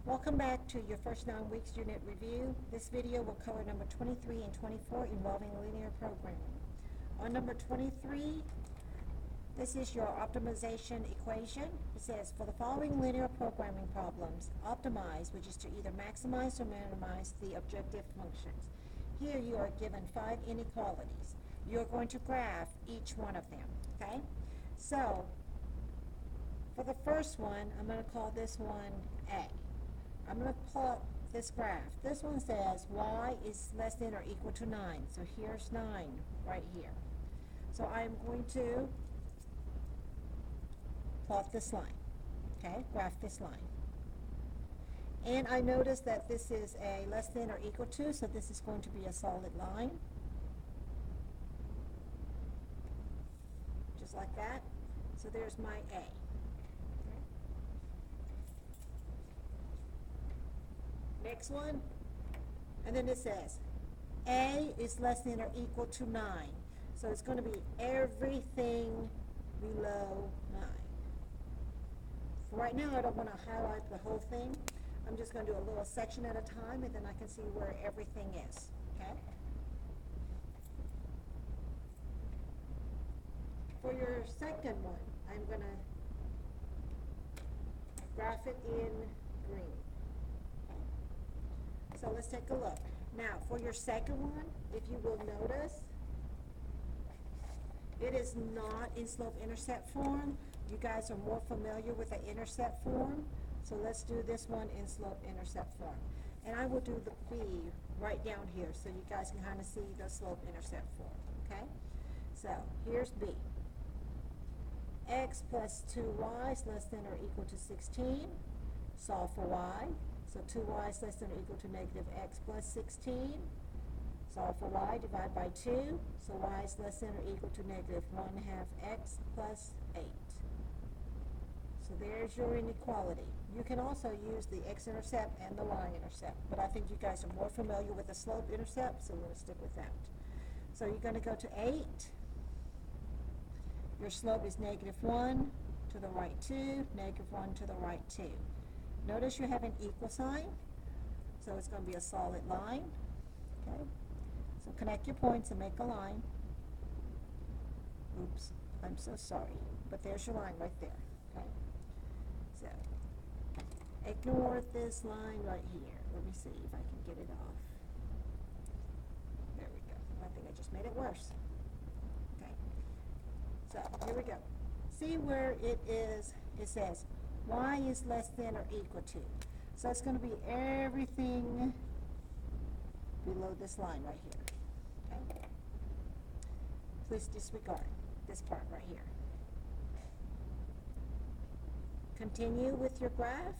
Welcome back to your first 9 weeks unit review. This video will cover number 23 and 24 involving linear programming. On number 23, this is your optimization equation. It says, for the following linear programming problems, optimize, which is to either maximize or minimize the objective functions. Here you are given 5 inequalities. You're going to graph each one of them, okay? So, for the first one, I'm going to call this one A. I'm going to plot this graph. This one says y is less than or equal to 9. So here's 9 right here. So I'm going to plot this line, okay, graph this line. And I notice that this is a less than or equal to, so this is going to be a solid line. Just like that. So there's my A. Next one, and then it says A is less than or equal to 9. So it's going to be everything below 9. For right now, I don't want to highlight the whole thing. I'm just going to do a little section at a time, and then I can see where everything is. Okay? For your second one, I'm going to graph it in green. So let's take a look. Now, for your second one, if you will notice, it is not in slope-intercept form. You guys are more familiar with the intercept form, so let's do this one in slope-intercept form. And I will do the B right down here so you guys can kind of see the slope-intercept form, okay? So, here's B. X plus 2y is less than or equal to 16. Solve for y. So 2y is less than or equal to negative x plus 16. Solve for y, divide by 2. So y is less than or equal to negative 1/2 x plus 8. So there's your inequality. You can also use the x-intercept and the y-intercept, but I think you guys are more familiar with the slope-intercept, so we're going to stick with that. So you're going to go to 8. Your slope is negative 1 to the right 2, negative 1 to the right 2. Notice you have an equal sign, so it's going to be a solid line. Okay, so connect your points and make a line. Oops, I'm so sorry, but there's your line right there. Okay, so ignore this line right here. Let me see if I can get it off. There we go. I think I just made it worse. Okay, so here we go. See where it is? It says y is less than or equal to. So it's going to be everything below this line right here. Okay? Please disregard this part right here. Continue with your graph.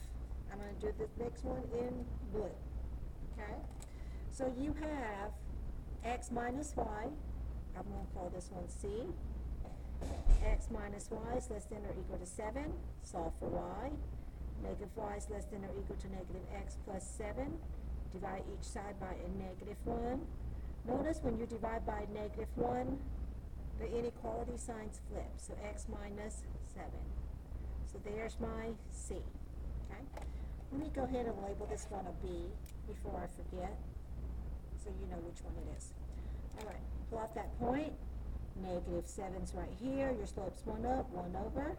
I'm going to do the next one in blue. Okay? So you have x minus y. I'm going to call this one C. X minus y is less than or equal to 7. Solve for y. Negative y is less than or equal to negative x plus 7. Divide each side by a negative 1. Notice when you divide by negative 1, the inequality signs flip. So x minus 7. So there's my C. Okay? Let me go ahead and label this one a B before I forget, so you know which one it is. All right, plot that point. Negative 7's right here. Your slope's 1 up, 1 over.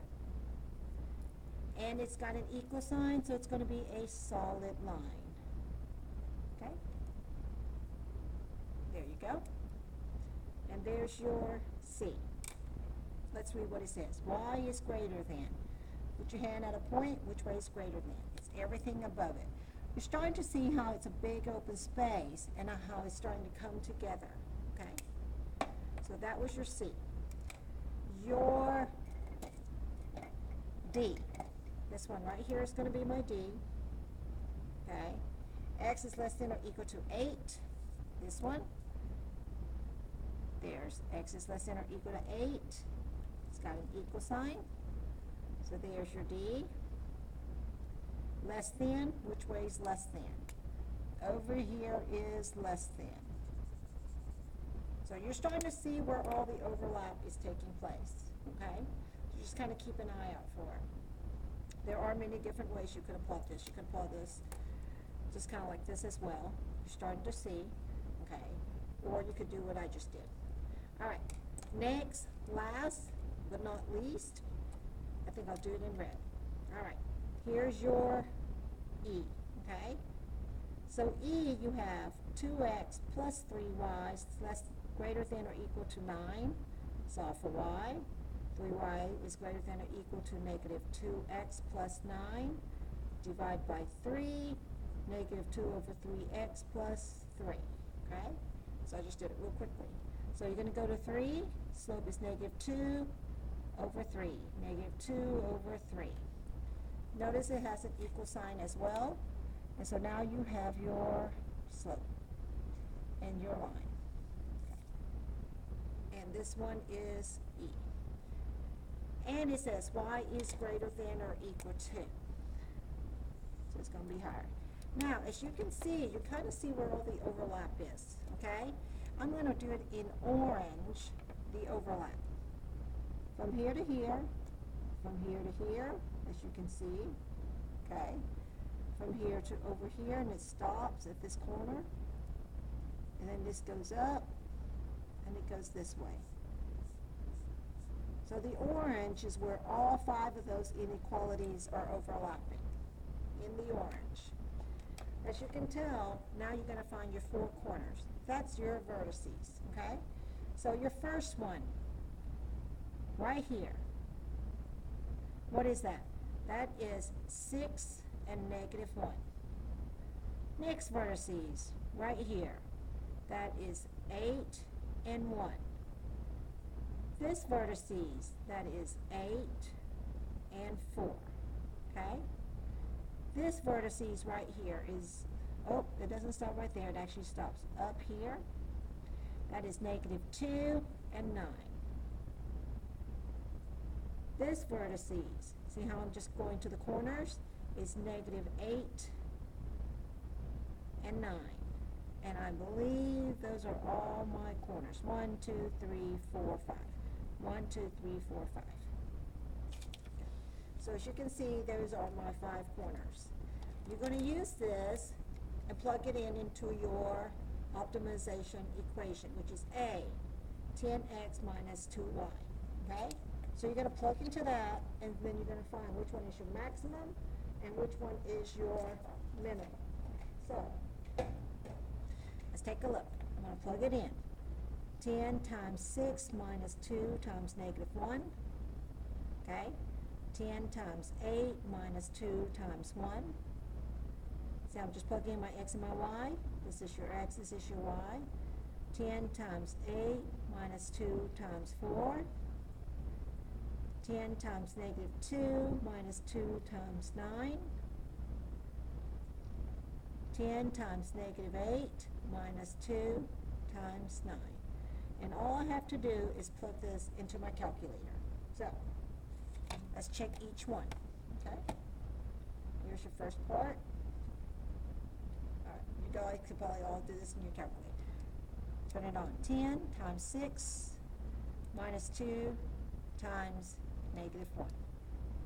And it's got an equal sign, so it's going to be a solid line. Okay? There you go. And there's your C. Let's read what it says. Y is greater than. Put your hand at a point. Which way is greater than? It's everything above it. You're starting to see how it's a big open space and how it's starting to come together. Okay? So that was your C. Your D. This one right here is going to be my D. Okay. X is less than or equal to 8. This one. There's X is less than or equal to 8. It's got an equal sign. So there's your D. Less than. Which way is less than? Over here is less than. So you're starting to see where all the overlap is taking place, okay? So just kind of keep an eye out for it. there are many different ways you could plot this. You could plot this just kind of like this as well. You're starting to see, okay? Or you could do what I just did. All right, next, last but not least, I think I'll do it in red. All right, here's your E, okay? So E, you have 2x plus 3y less greater than or equal to 9. Solve for y. 3y is greater than or equal to negative 2x plus 9. Divide by 3. Negative 2 over 3x plus 3. Okay? So I just did it real quickly. So you're going to go to 3. Slope is negative 2 over 3. Negative 2 over 3. Notice it has an equal sign as well. And so now you have your slope and your line. Okay. And this one is E. And it says y is greater than or equal to. So it's going to be higher. Now, as you can see, you kind of see where all the overlap is, okay? I'm going to do it in orange, the overlap. From here to here, from here to here, as you can see, okay? From here to over here, and it stops at this corner. And then this goes up, and it goes this way. So the orange is where all 5 of those inequalities are overlapping, in the orange. As you can tell, now you're going to find your 4 corners. That's your vertices, okay? So your first one, right here, what is that? That is 6 and negative 1. Next vertices, right here, that is 8 and 1. This vertices, that is 8 and 4, okay? This vertices right here is, oh, it doesn't stop right there. It actually stops up here. That is negative 2 and 9. This vertices, see how I'm just going to the corners, is negative 8 and 9. And I believe those are all my corners. 1, 2, 3, 4, 5. 1, 2, 3, 4, 5. So as you can see, those are my 5 corners. You're going to use this and plug it into your optimization equation, which is A, 10x minus 2y, okay? So you're going to plug into that, and then you're going to find which one is your maximum and which one is your minimum. So let's take a look. I'm going to plug it in. 10 times 6 minus 2 times negative 1, okay? 10 times 8 minus 2 times 1. See, I'm just plugging in my x and my y. This is your x, this is your y. 10 times 8 minus 2 times 4. 10 times negative 2 minus 2 times 9. 10 times negative 8 minus 2 times 9. And all I have to do is plug this into my calculator. So, let's check each one, okay? Here's your first part. All right, you guys could probably all do this in your calculator. Turn it on. 10 times 6 minus 2 times negative 1.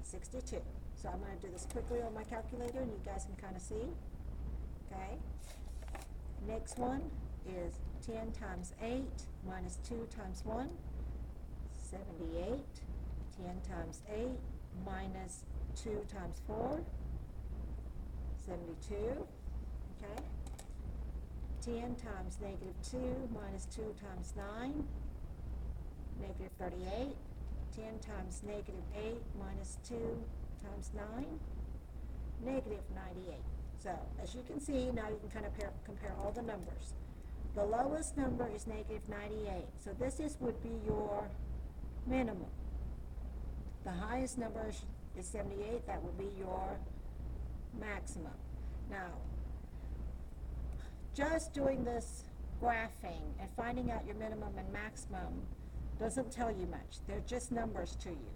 62. So I'm going to do this quickly on my calculator, and you guys can kind of see. Okay? Next one is 10 times 8 minus 2 times 1. 78. 10 times 8 minus 2 times 4, 72, okay? 10 times negative 2 minus 2 times 9, negative 38. 10 times negative 8 minus 2 times 9, negative 98. So, as you can see, now you can kind of compare all the numbers. The lowest number is negative 98, so this would be your minimum. The highest number is 78. That will be your maximum. Now, just doing this graphing and finding out your minimum and maximum doesn't tell you much. They're just numbers to you.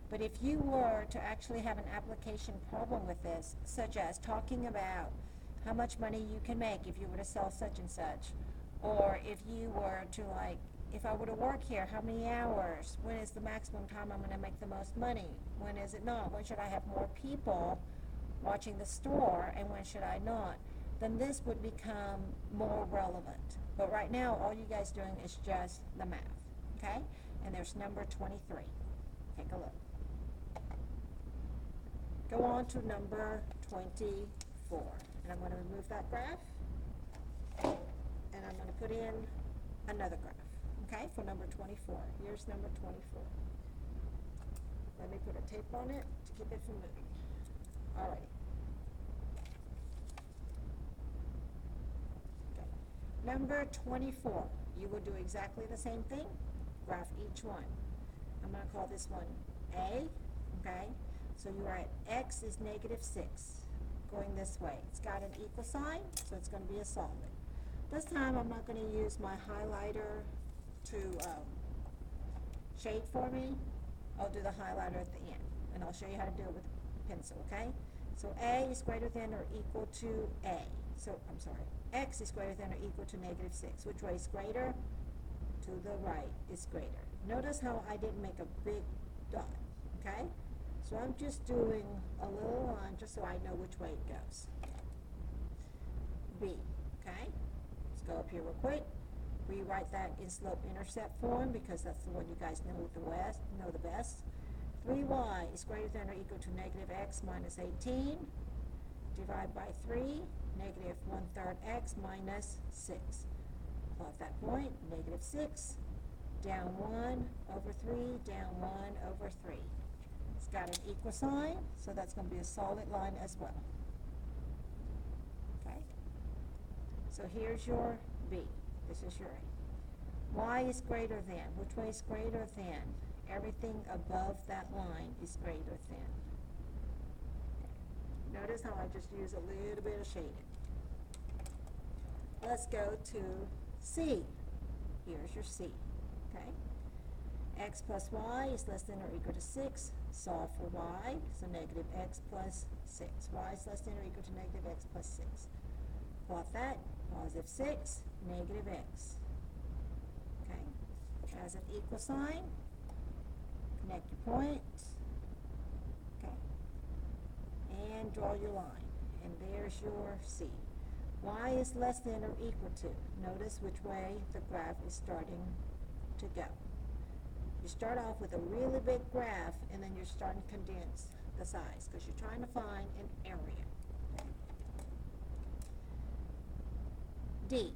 But if you were to actually have an application problem with this, such as talking about how much money you can make if you were to sell such and such, or if you were to if I were to work here, how many hours? When is the maximum time I'm going to make the most money? When is it not? When should I have more people watching the store, and when should I not? Then this would become more relevant. But right now, all you guys doing is just the math, okay? And there's number 23. Take a look. Go on to number 24. And I'm going to remove that graph. And I'm going to put in another graph, okay, for number 24. Here's number 24. Let me put a tape on it to keep it from moving. All right. Okay. Number 24. You will do exactly the same thing. Graph each one. I'm going to call this one A, okay? So you are at x is negative 6, going this way. It's got an equal sign, so it's going to be a solid. This time I'm not going to use my highlighter to shade for me. I'll do the highlighter at the end, and I'll show you how to do it with a pencil, okay? So A is greater than or equal to A. So, I'm sorry, x is greater than or equal to negative 6. Which way is greater? To the right is greater. Notice how I didn't make a big dot, okay? So I'm just doing a little line just so I know which way it goes. B, okay? Let's go up here real quick. Rewrite that in slope-intercept form because that's the one you guys know the best. 3y is greater than or equal to negative x minus 18. Divide by 3, negative 1/3 x minus 6. Plot that point, negative 6, down 1 over 3, down 1 over 3. It's got an equal sign, so that's going to be a solid line as well. Okay? So here's your B. This is your A. Y is greater than. Which way is greater than? Everything above that line is greater than. Okay. Notice how I just use a little bit of shading. Let's go to C. Here's your C. Okay? X plus y is less than or equal to 6. Solve for y, so negative x plus 6. Y is less than or equal to negative x plus 6. Plot that, positive 6, negative x. Okay? Has an equal sign. Connect your points. Okay? And draw your line. And there's your C. Y is less than or equal to. Notice which way the graph is starting to go. You start off with a really big graph, and then you're starting to condense the size because you're trying to find an area. D,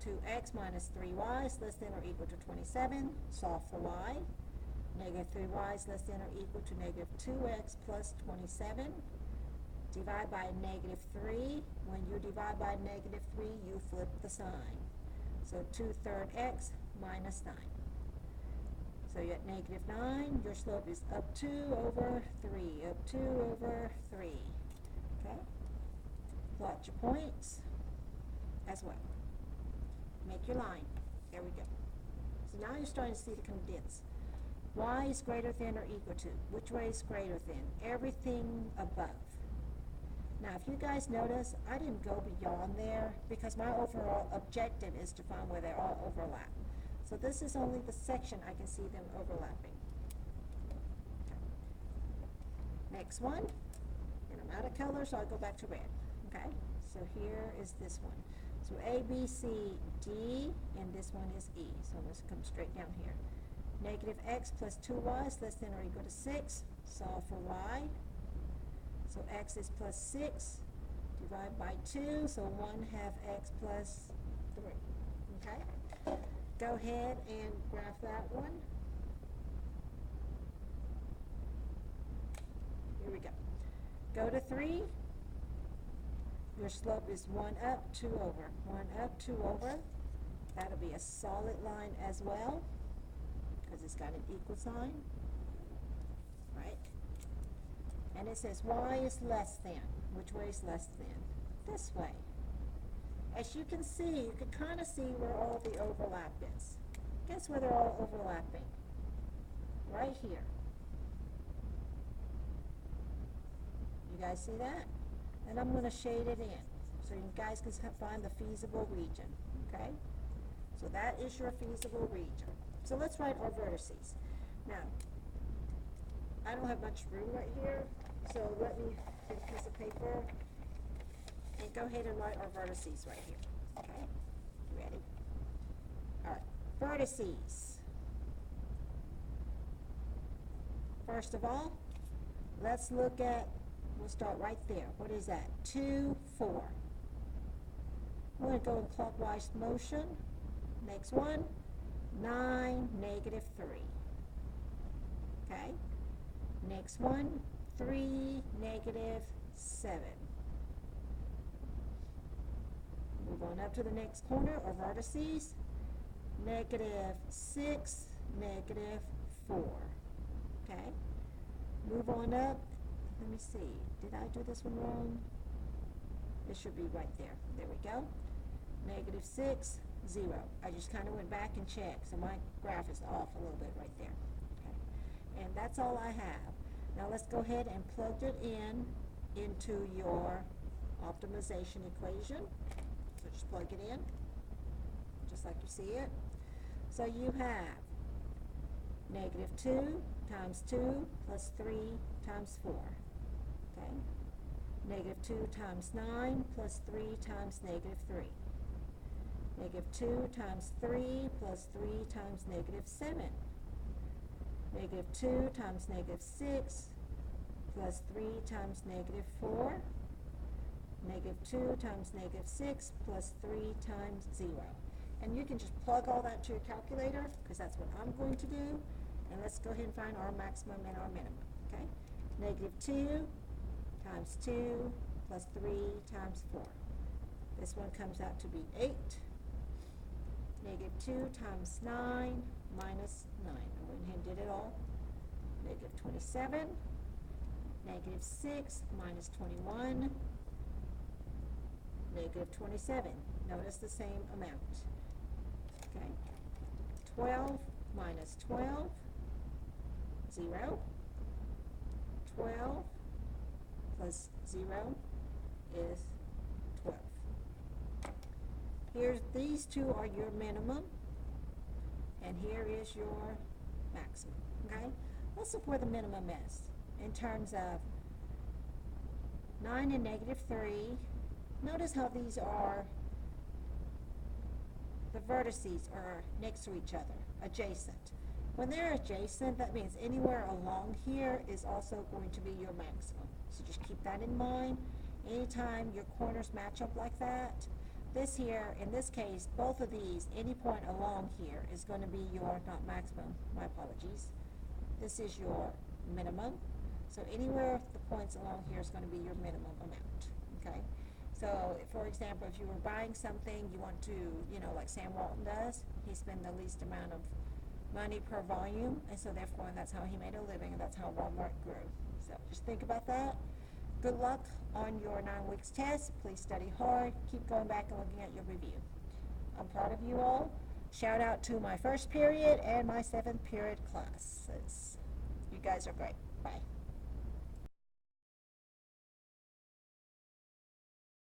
2x minus 3y is less than or equal to 27. Solve for y. Negative 3y is less than or equal to negative 2x plus 27. Divide by negative 3. When you divide by negative 3, you flip the sign. So 2/3 x minus 9. So you're at negative 9. Your slope is up 2 over 3. Up 2 over 3. Okay? Plot your points as well. Make your line. There we go. So now you're starting to see the condense. Y is greater than or equal to. Which way is greater than? Everything above. Now, if you guys notice, I didn't go beyond there because my overall objective is to find where they all overlap. So this is only the section I can see them overlapping. Okay. Next one, and I'm out of color, so I'll go back to red. Okay, so here is this one. So A, B, C, D, and this one is E. So let's come straight down here. Negative x plus 2y is less than or equal to 6. Solve for y. So x is plus 6. Divide by 2, so 1/2 x plus 3. Okay? Go ahead and graph that one. Here we go. Go to 3. Your slope is 1 up, 2 over. 1 up, 2 over. That'll be a solid line as well because it's got an equal sign. Right? And it says y is less than. Which way is less than? This way. As you can see, you can kind of see where all the overlap is. Guess where they're all overlapping? Right here. You guys see that? And I'm going to shade it in so you guys can find the feasible region. Okay? So that is your feasible region. So let's write our vertices. Now, I don't have much room right here, so let me get a piece of paper and go ahead and write our vertices right here. Okay, ready? All right, vertices. First of all, let's look at, we'll start right there. What is that? 2, 4. We're going to go in clockwise motion. Next one, 9, -3. Okay? Next one, 3, -7. Move on up to the next corner, or vertices. -6, -4. Okay? Move on up. Let me see. Did I do this one wrong? It should be right there. There we go. -6, 0. I just kind of went back and checked, so my graph is off a little bit right there. Okay. And that's all I have. Now let's go ahead and plug it in into your optimization equation. So just plug it in, just like you see it. So you have -2 times 2 plus 3 times 4. Okay? -2 times 9 plus 3 times -3. -2 times 3 plus 3 times -7. -2 times -6 plus 3 times -4. -2 times -6 plus 3 times 0. And you can just plug all that to your calculator, because that's what I'm going to do. And let's go ahead and find our maximum and our minimum. Okay? -2 times 2 plus 3 times 4. This one comes out to be 8. -2 times 9 minus 9. I went ahead and did it all. -27. -6 minus 21. -27. Notice the same amount. Okay. 12 minus 12. 0. 12 plus 0 is 12. Here's, these two are your minimum, and here is your maximum. Okay? Let's look where the minimum is in terms of 9 and -3. Notice how these are, the vertices are next to each other, adjacent. When they're adjacent, that means anywhere along here is also going to be your maximum. So just keep that in mind. Anytime your corners match up like that, this here, in this case, both of these, any point along here is going to be your, not maximum, my apologies. This is your minimum. So anywhere the points along here is going to be your minimum amount. Okay? So, for example, if you were buying something, you want to, like Sam Walton does, he spent the least amount of money per volume, and so therefore that's how he made a living, and that's how Walmart grew. So just think about that. Good luck on your 9 weeks test. Please study hard. Keep going back and looking at your review. I'm proud of you all. Shout out to my first period and my 7th period classes. You guys are great. Bye.